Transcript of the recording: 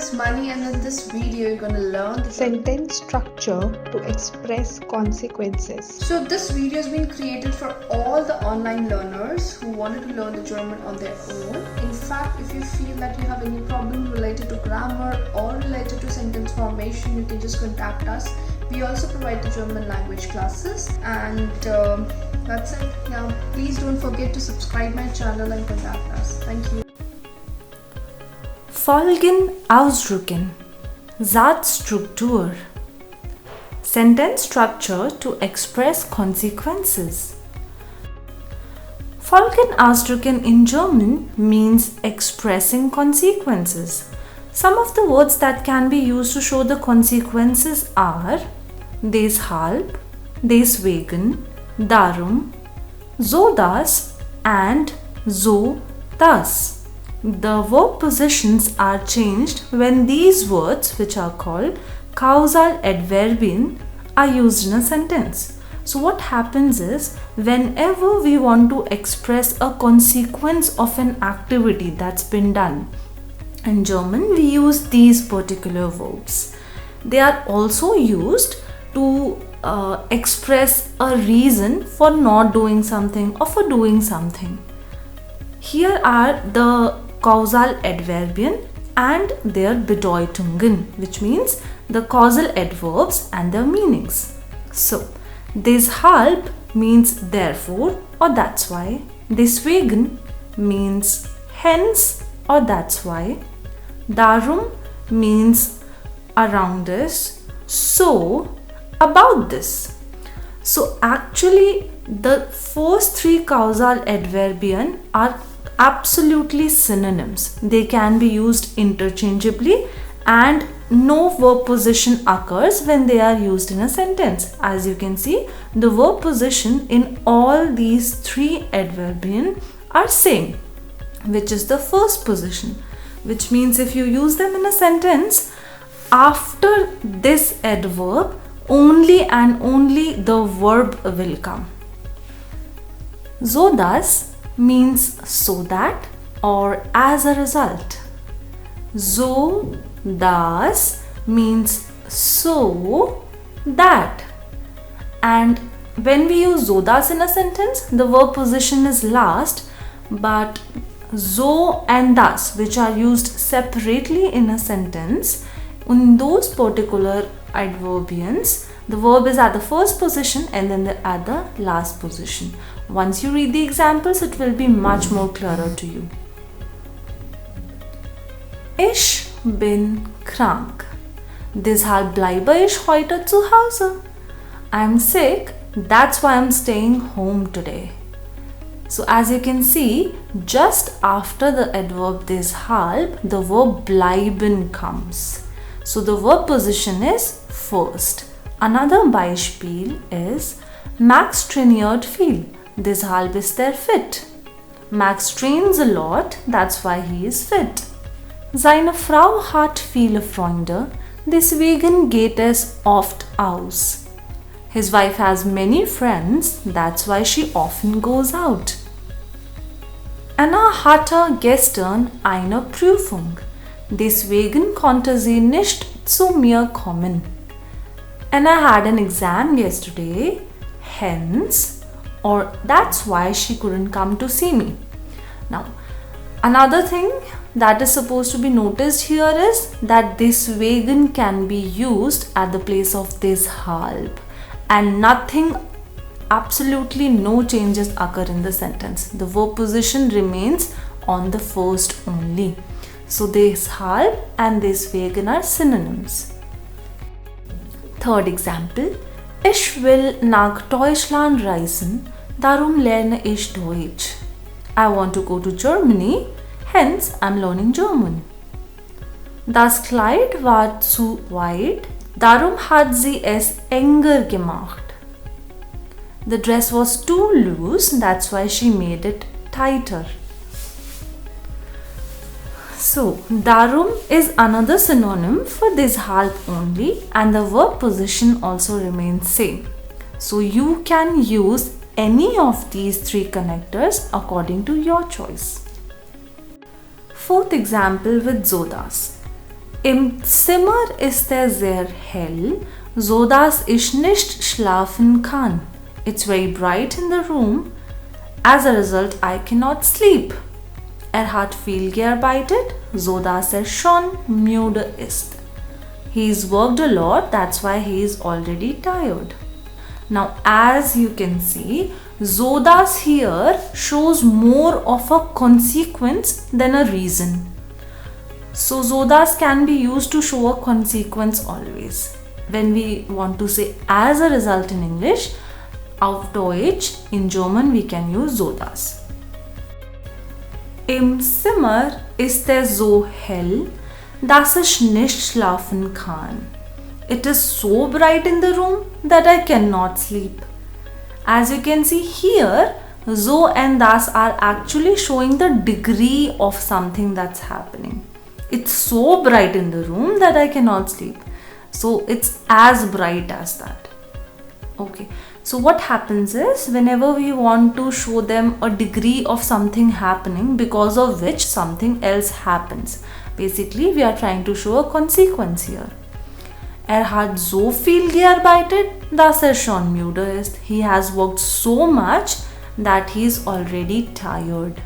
is Money, and in this video you're going to learn the sentence structure to express consequences. So this video has been created for all the online learners who wanted to learn the German on their own. In fact, if you feel that you have any problem related to grammar or related to sentence formation, you can just contact us. We also provide the German language classes, and that's it. Now please don't forget to subscribe my channel and contact us. Thank you. Folgen ausdrücken. Satzstruktur. Sentence structure to express consequences. Folgen ausdrücken in German means expressing consequences. Some of the words that can be used to show the consequences are Deshalb, Deswegen, Darum, so das and so das. The verb positions are changed when these words, which are called Kausal Adverbien, are used in a sentence. So what happens is, whenever we want to express a consequence of an activity that's been done, in German we use these particular verbs. They are also used to express a reason for not doing something or for doing something. Here are the Kausal Adverbien and their Bedeutungen, which means the causal adverbs and their meanings. So, Deshalb means therefore or that's why. Deswegen means hence or that's why. Darum means around this. So, about this. So, actually, the first three causal adverbian are absolutely synonyms. They can be used interchangeably and no verb position occurs when they are used in a sentence. As you can see, the verb position in all these three adverbian are same, which is the first position, which means if you use them in a sentence, after this adverb, only and only the verb will come. So das means so that or as a result. So das means so that. And when we use so das in a sentence, the verb position is last, but so and das, which are used separately in a sentence, in those particular adverbians, the verb is at the first position and then at the last position. Once you read the examples, it will be much more clearer to you. Ich bin krank. Deshalb bleibe ich heute zu Hause. I'm sick, that's why I'm staying home today. So as you can see, just after the adverb deshalb, the verb bleiben comes. So the verb position is first. Another Beispiel is Max trainiert viel. Deshalb ist er fit. Max trains a lot, that's why he is fit. Seine Frau hat viele Freunde, deswegen geht es oft aus. His wife has many friends, that's why she often goes out. Anna hatte gestern eine Prüfung, deswegen konnte sie nicht zu mir kommen. Anna had an exam yesterday, hence or that's why she couldn't come to see me. Now, another thing that is supposed to be noticed here is that deswegen can be used at the place of deshalb, and nothing, absolutely no changes occur in the sentence. The verb position remains on the first only. So deshalb and deswegen are synonyms. Third example, ich will nach Deutschland reisen, darum lerne ich Deutsch. I want to go to Germany, hence I'm learning German. Das Kleid war zu weit, darum hat sie es enger gemacht. The dress was too loose, that's why she made it tighter. So, darum is another synonym for deshalb only, and the verb position also remains same. So, you can use any of these three connectors according to your choice. Fourth example with so das. Im Zimmer ist es sehr hell, so dass ich nicht schlafen kann. It's very bright in the room. As a result, I cannot sleep. Hat viel gearbeitet, so dass schon müde ist. He's worked a lot, that's why he is already tired. Now, as you can see, so dass here shows more of a consequence than a reason. So das can be used to show a consequence always. When we want to say as a result in English, auf Deutsch, in German we can use so das. Im Zimmer ist es so hell, dass ich nicht schlafen kann. It is so bright in the room that I cannot sleep. As you can see here, so and das are actually showing the degree of something that's happening. It's so bright in the room that I cannot sleep. So it's as bright as that. Okay. So what happens is whenever we want to show them a degree of something happening because of which something else happens. Basically, we are trying to show a consequence here. Hat so viel gearbeitet, dass schon müde ist. He has worked so much that he is already tired.